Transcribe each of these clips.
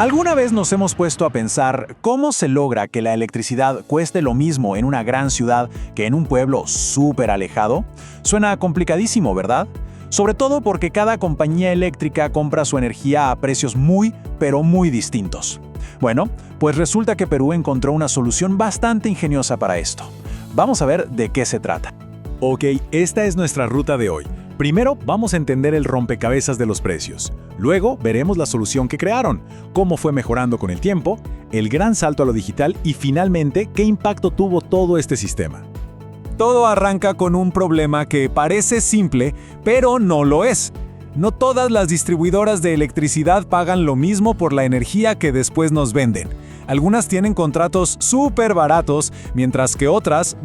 ¿Alguna vez nos hemos puesto a pensar cómo se logra que la electricidad cueste lo mismo en una gran ciudad que en un pueblo súper alejado? Suena complicadísimo, ¿verdad? Sobre todo porque cada compañía eléctrica compra su energía a precios pero muy distintos. Bueno, pues resulta que Perú encontró una solución bastante ingeniosa para esto. Vamos a ver de qué se trata. Ok, esta es nuestra ruta de hoy. Primero, vamos a entender el rompecabezas de los precios. Luego, veremos la solución que crearon, cómo fue mejorando con el tiempo, el gran salto a lo digital y finalmente, qué impacto tuvo todo este sistema. Todo arranca con un problema que parece simple, pero no lo es. No todas las distribuidoras de electricidad pagan lo mismo por la energía que después nos venden. Algunas tienen contratos súper baratos, mientras que otras,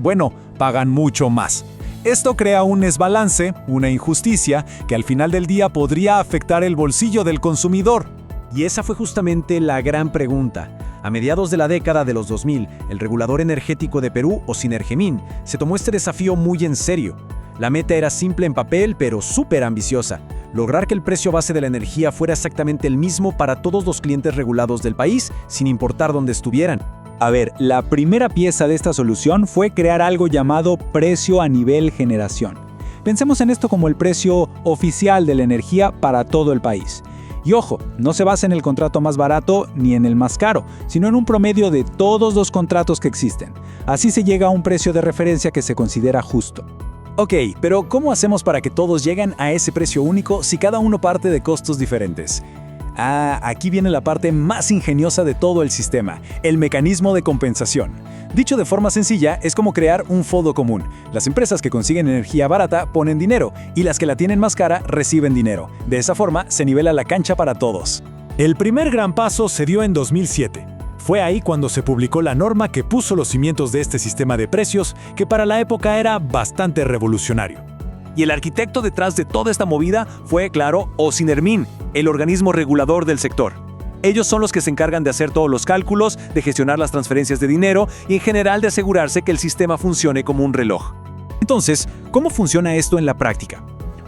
pagan mucho más. Esto crea un desbalance, una injusticia, que al final del día podría afectar el bolsillo del consumidor. Y esa fue justamente la gran pregunta. A mediados de la década de los 2000, el regulador energético de Perú, o Sinergemín, se tomó este desafío muy en serio. La meta era simple en papel, pero súper ambiciosa: lograr que el precio base de la energía fuera exactamente el mismo para todos los clientes regulados del país, sin importar dónde estuvieran. A ver, la primera pieza de esta solución fue crear algo llamado precio a nivel generación. Pensemos en esto como el precio oficial de la energía para todo el país. Y ojo, no se basa en el contrato más barato ni en el más caro, sino en un promedio de todos los contratos que existen. Así se llega a un precio de referencia que se considera justo. Ok, pero ¿cómo hacemos para que todos lleguen a ese precio único si cada uno parte de costos diferentes? Aquí viene la parte más ingeniosa de todo el sistema, el mecanismo de compensación. Dicho de forma sencilla, es como crear un fondo común. Las empresas que consiguen energía barata ponen dinero y las que la tienen más cara reciben dinero. De esa forma se nivela la cancha para todos. El primer gran paso se dio en 2007. Fue ahí cuando se publicó la norma que puso los cimientos de este sistema de precios, que para la época era bastante revolucionario. Y el arquitecto detrás de toda esta movida fue, claro, Sinermín, el organismo regulador del sector. Ellos son los que se encargan de hacer todos los cálculos, de gestionar las transferencias de dinero y en general de asegurarse que el sistema funcione como un reloj. Entonces, ¿cómo funciona esto en la práctica?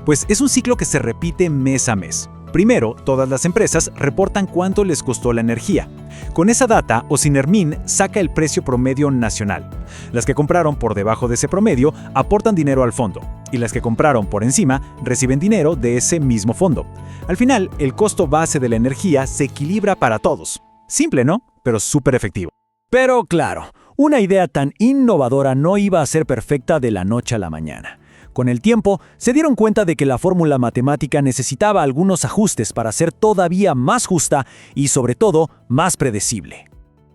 Pues es un ciclo que se repite mes a mes. Primero, todas las empresas reportan cuánto les costó la energía. Con esa data, Sinermín saca el precio promedio nacional. Las que compraron por debajo de ese promedio aportan dinero al fondo, y las que compraron por encima reciben dinero de ese mismo fondo. Al final, el costo base de la energía se equilibra para todos. Simple, ¿no? Pero súper efectivo. Pero claro, una idea tan innovadora no iba a ser perfecta de la noche a la mañana. Con el tiempo, se dieron cuenta de que la fórmula matemática necesitaba algunos ajustes para ser todavía más justa y, sobre todo, más predecible.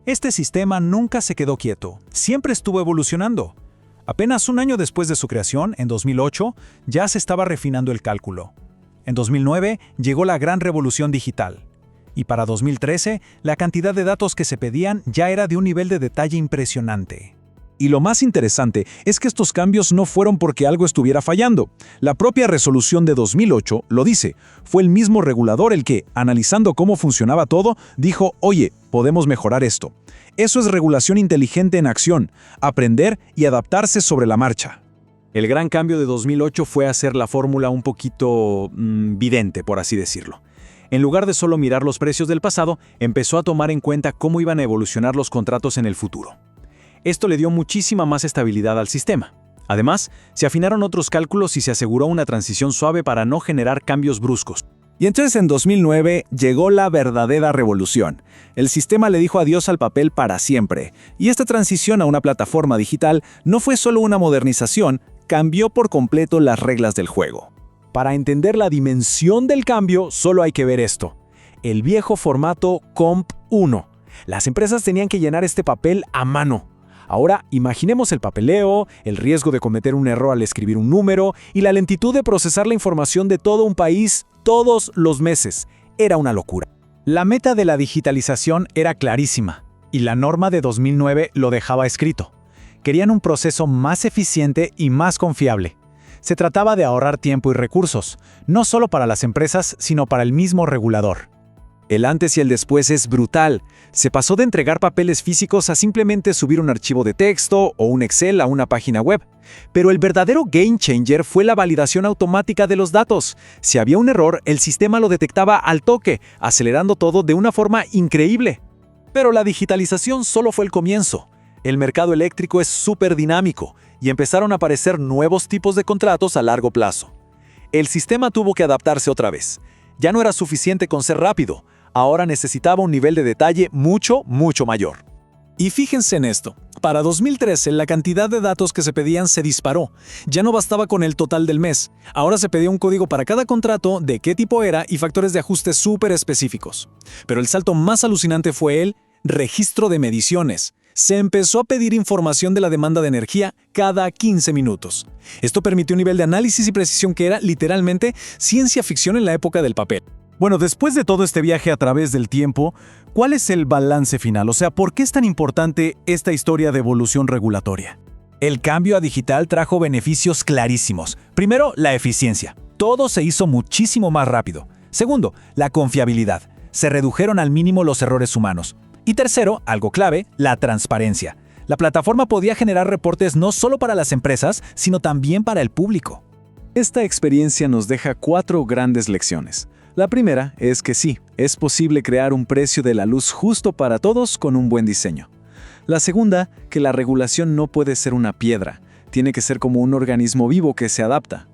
Este sistema nunca se quedó quieto, siempre estuvo evolucionando. Apenas un año después de su creación, en 2008, ya se estaba refinando el cálculo. En 2009 llegó la gran revolución digital. Y para 2013, la cantidad de datos que se pedían ya era de un nivel de detalle impresionante. Y lo más interesante es que estos cambios no fueron porque algo estuviera fallando. La propia resolución de 2008 lo dice. Fue el mismo regulador el que, analizando cómo funcionaba todo, dijo: oye, podemos mejorar esto. Eso es regulación inteligente en acción, aprender y adaptarse sobre la marcha. El gran cambio de 2008 fue hacer la fórmula un poquito vidente, por así decirlo. En lugar de solo mirar los precios del pasado, empezó a tomar en cuenta cómo iban a evolucionar los contratos en el futuro. Esto le dio muchísima más estabilidad al sistema. Además, se afinaron otros cálculos y se aseguró una transición suave para no generar cambios bruscos. Y entonces en 2009 llegó la verdadera revolución. El sistema le dijo adiós al papel para siempre. Y esta transición a una plataforma digital no fue solo una modernización, cambió por completo las reglas del juego. Para entender la dimensión del cambio, solo hay que ver esto: el viejo formato Comp 1. Las empresas tenían que llenar este papel a mano. Ahora, imaginemos el papeleo, el riesgo de cometer un error al escribir un número y la lentitud de procesar la información de todo un país todos los meses. Era una locura. La meta de la digitalización era clarísima, y la norma de 2009 lo dejaba escrito. Querían un proceso más eficiente y más confiable. Se trataba de ahorrar tiempo y recursos, no solo para las empresas, sino para el mismo regulador. El antes y el después es brutal. Se pasó de entregar papeles físicos a simplemente subir un archivo de texto o un Excel a una página web. Pero el verdadero game changer fue la validación automática de los datos. Si había un error, el sistema lo detectaba al toque, acelerando todo de una forma increíble. Pero la digitalización solo fue el comienzo. El mercado eléctrico es súper dinámico y empezaron a aparecer nuevos tipos de contratos a largo plazo. El sistema tuvo que adaptarse otra vez. Ya no era suficiente con ser rápido, ahora necesitaba un nivel de detalle mucho mayor. Y fíjense en esto, para 2013 la cantidad de datos que se pedían se disparó. Ya no bastaba con el total del mes, ahora se pedía un código para cada contrato, de qué tipo era y factores de ajuste súper específicos. Pero el salto más alucinante fue el registro de mediciones. Se empezó a pedir información de la demanda de energía cada 15 minutos. Esto permitió un nivel de análisis y precisión que era literalmente ciencia ficción en la época del papel. Bueno, después de todo este viaje a través del tiempo, ¿cuál es el balance final? O sea, ¿por qué es tan importante esta historia de evolución regulatoria? El cambio a digital trajo beneficios clarísimos. Primero, la eficiencia. Todo se hizo muchísimo más rápido. Segundo, la confiabilidad. Se redujeron al mínimo los errores humanos. Y tercero, algo clave, la transparencia. La plataforma podía generar reportes no solo para las empresas, sino también para el público. Esta experiencia nos deja 4 grandes lecciones. La primera es que sí, es posible crear un precio de la luz justo para todos con un buen diseño. La segunda, que la regulación no puede ser una piedra, tiene que ser como un organismo vivo que se adapta.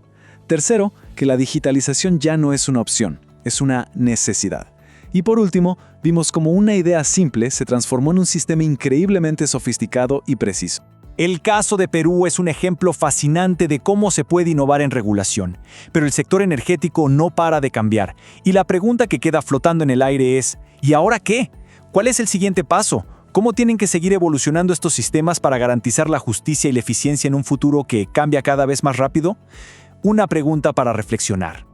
Tercero, que la digitalización ya no es una opción, es una necesidad. Y por último, vimos cómo una idea simple se transformó en un sistema increíblemente sofisticado y preciso. El caso de Perú es un ejemplo fascinante de cómo se puede innovar en regulación, pero el sector energético no para de cambiar, y la pregunta que queda flotando en el aire es, ¿y ahora qué? ¿Cuál es el siguiente paso? ¿Cómo tienen que seguir evolucionando estos sistemas para garantizar la justicia y la eficiencia en un futuro que cambia cada vez más rápido? Una pregunta para reflexionar.